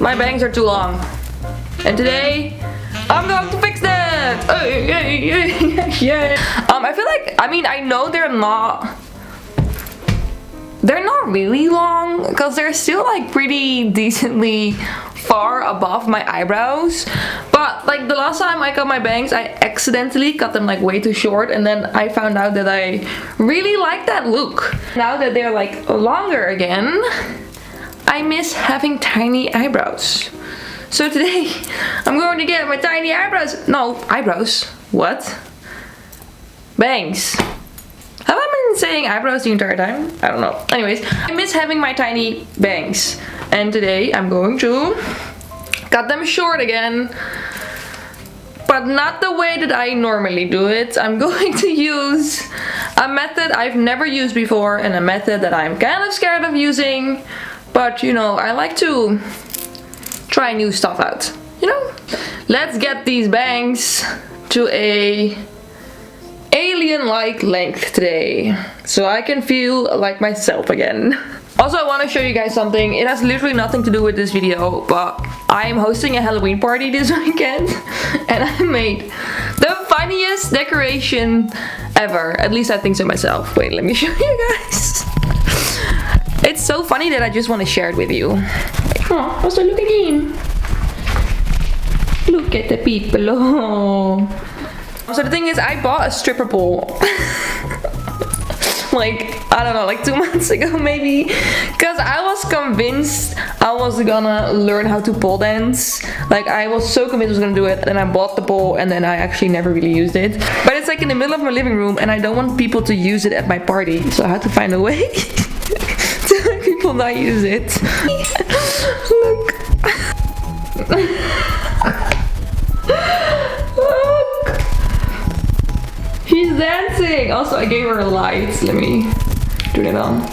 My bangs are too long. And today, I'm going to fix that! I feel like, I know they're not really long, because they're still like pretty decently far above my eyebrows. But like the last time I cut my bangs, I accidentally cut them like way too short, and then I found out that I really like that look. Now that they're like longer again, I miss having tiny eyebrows. So today, I'm going to get my tiny eyebrows. No, eyebrows. What? Bangs. Have I been saying eyebrows the entire time? I don't know. Anyways, I miss having my tiny bangs. And today, I'm going to cut them short again. But not the way that I normally do it. I'm going to use a method I've never used before, and a method that I'm kind of scared of using. But, you know, I like to try new stuff out, you know? Let's get these bangs to a alien-like length today, so I can feel like myself again. Also, I want to show you guys something. It has literally nothing to do with this video, but I'm hosting a Halloween party this weekend, and I made the funniest decoration ever. At least I think so myself. Wait, let me show you guys. It's so funny that I just want to share it with you. Oh, also look again. Look at the people. Oh. So the thing is, I bought a stripper pole. Like, I don't know, like 2 months ago maybe. Because I was convinced I was gonna learn how to pole dance. Like, I was so convinced I was gonna do it. And then I bought the pole, and then I actually never really used it. But it's like in the middle of my living room, and I don't want people to use it at my party. So I had to find a way to make people not use it. Look. Look. She's dancing. Also, I gave her a light. Let me turn it on.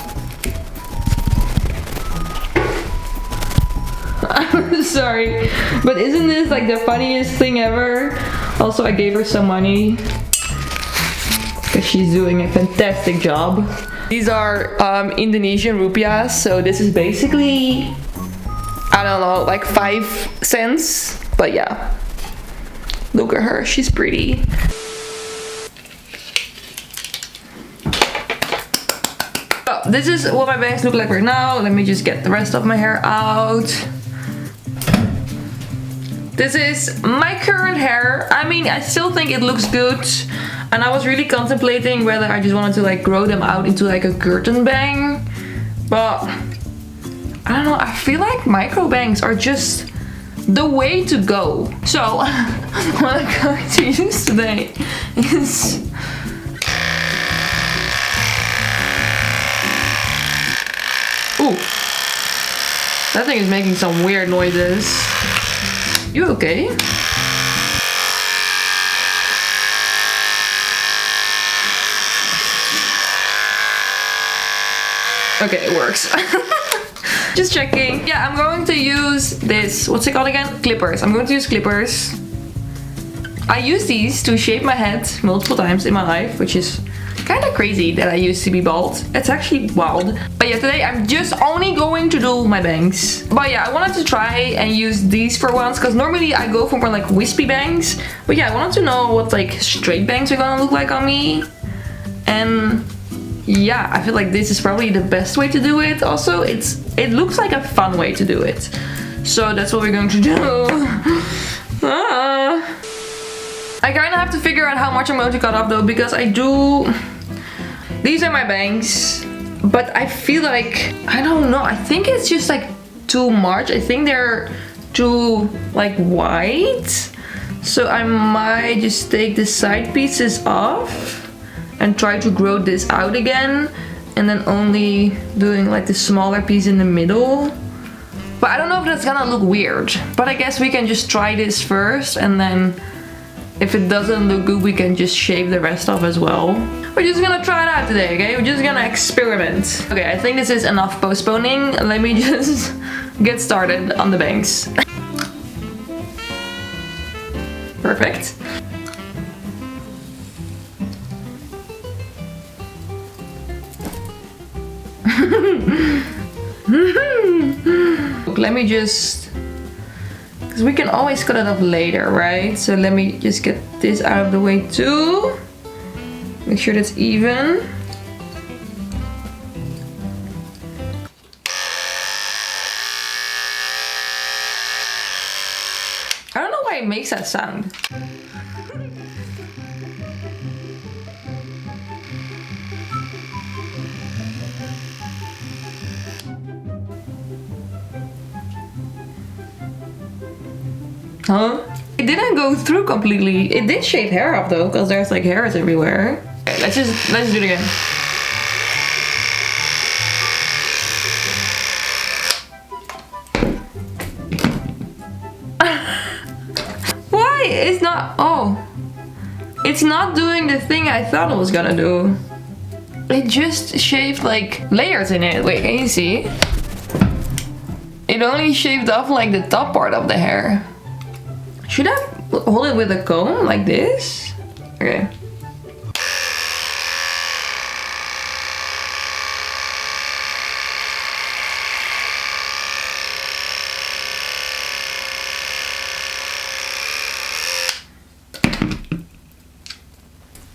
I'm sorry, but isn't this like the funniest thing ever? Also, I gave her some money because she's doing a fantastic job. These are Indonesian rupiahs, so this is basically, I don't know, like 5 cents. But yeah, look at her, she's pretty. So this is what my bangs look like right now. Let me just get the rest of my hair out. This is my current hair. I mean, I still think it looks good. And I was really contemplating whether I just wanted to like grow them out into like a curtain bang. But I don't know, I feel like micro bangs are just the way to go. So what I'm going to use today is ooh, that thing is making some weird noises. You okay? Okay, it works. Just checking. Yeah, I'm going to use this, what's it called again? Clippers. I'm going to use clippers. I use these to shape my head multiple times in my life, which is kind of crazy that I used to be bald. It's actually wild. But yeah, today I'm just only going to do my bangs. But yeah, I wanted to try and use these for once, because normally I go for more like wispy bangs. But yeah, I wanted to know what like straight bangs are gonna look like on me. And yeah, I feel like this is probably the best way to do it. Also, it looks like a fun way to do it. So that's what we're going to do. I kind of have to figure out how much I'm going to cut off though, because I do... These are my bangs, but I feel like, I don't know, I think it's just like too much. I think they're too like wide. So I might just take the side pieces off and try to grow this out again, and then only doing like the smaller piece in the middle. But I don't know if that's gonna look weird, but I guess we can just try this first, and then if it doesn't look good, we can just shave the rest off as well. We're just gonna try it out today, okay? We're just gonna experiment. Okay, I think this is enough postponing. Let me just get started on the bangs. Perfect. Let me just Because we can always cut it off later, right? So let me just get this out of the way too. Make sure that's even. I don't know why it makes that sound. Huh? It didn't go through completely. It did shave hair off though, because there's like hairs everywhere. Okay, let's do it again. Why? It's not. Oh. It's not doing the thing I thought it was gonna do. It just shaved like layers in it. Wait, can you see? It only shaved off like the top part of the hair. Should I hold it with a comb like this? Okay.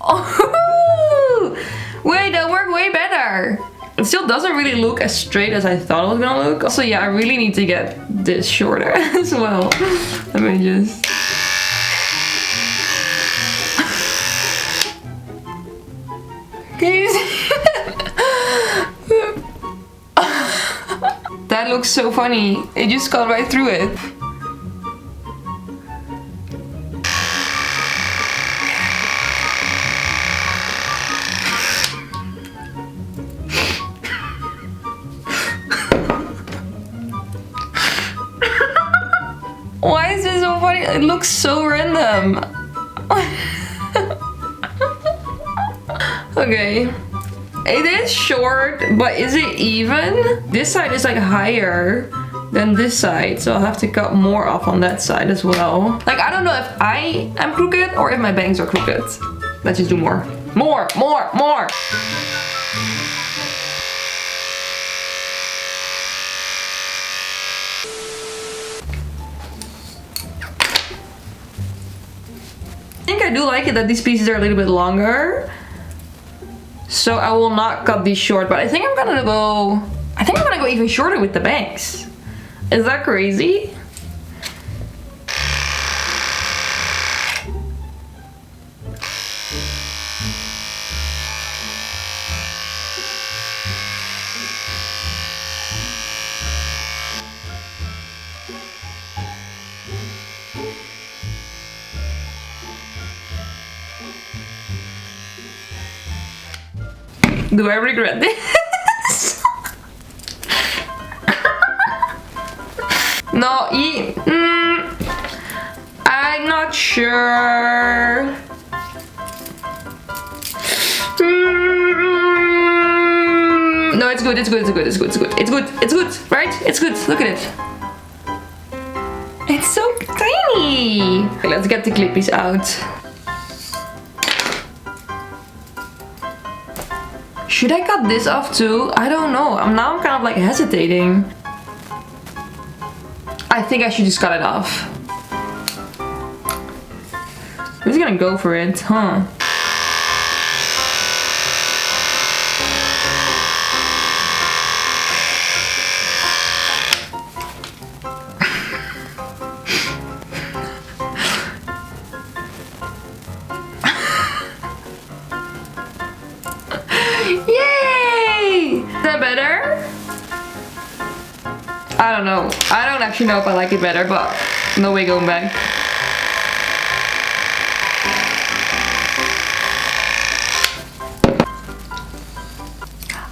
Oh! Wait, that worked way better. It still doesn't really look as straight as I thought it was gonna look. So yeah, I really need to get this shorter as well. Let me just... Can you see? That looks so funny. It just got right through it. Why is this so funny? It looks so random. Okay. It is short, but is it even? This side is like higher than this side, so I'll have to cut more off on that side as well. Like, I don't know if I am crooked or if my bangs are crooked. Let's just do more. More, more, more! I think I do like it that these pieces are a little bit longer. So I will not cut these short, but I think I'm gonna go even shorter with the bangs. Is that crazy? Do I regret this? No, I'm not sure. No, it's good, it's good, it's good, it's good, it's good, it's good, it's good, right? It's good, look at it. It's so tiny. Okay, let's get the clippies out. Should I cut this off too? I don't know. Now I'm kind of like hesitating. I think I should just cut it off. I'm just gonna go for it, huh? Yay! Is that better? I don't know. I don't actually know if I like it better, but no way going back.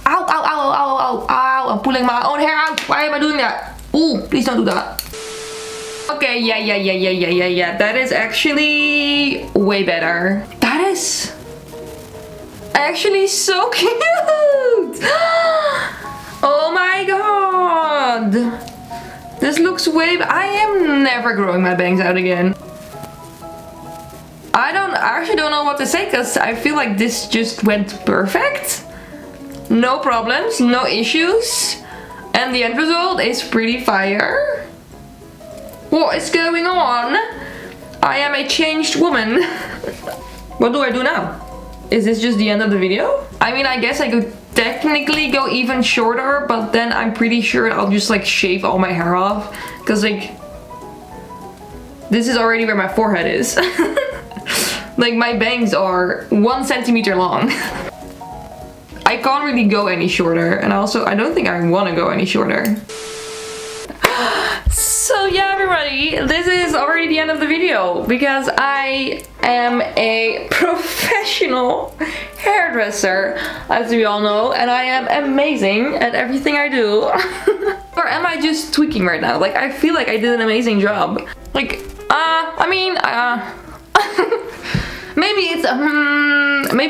Ow, ow, ow, ow, ow, ow. I'm pulling my own hair out. Why am I doing that? Ooh, please don't do that. Okay, yeah. That is actually way better. That is actually so cute. Oh my god. This looks way... I am never growing my bangs out again. I actually don't know what to say, because I feel like this just went perfect. No problems, no issues. And the end result is pretty fire. What is going on? I am a changed woman. What do I do now? Is this just the end of the video? I mean, I guess I could technically go even shorter, but then I'm pretty sure I'll just like shave all my hair off. Cause like, this is already where my forehead is. Like my bangs are 1 centimeter long. I can't really go any shorter, and also I don't think I want to go any shorter. So yeah, everybody, this is already the end of the video because I am a professional hairdresser, as we all know, and I am amazing at everything I do. Or am I just tweaking right now? Like, I feel like I did an amazing job. Like, maybe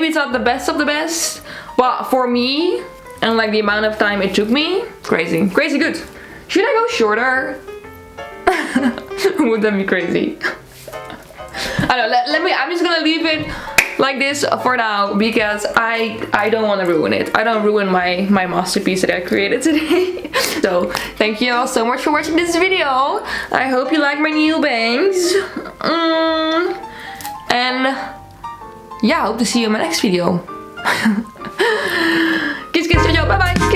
it's not the best of the best, but for me, and like the amount of time it took me, crazy good. Should I go shorter? Would that be crazy? I don't know, I'm just gonna leave it like this for now because I don't want to ruin it. I don't ruin my masterpiece that I created today. So thank you all so much for watching this video. I hope you like my new bangs. And yeah, I hope to see you in my next video. Kiss, kiss, ciao, ciao, bye bye.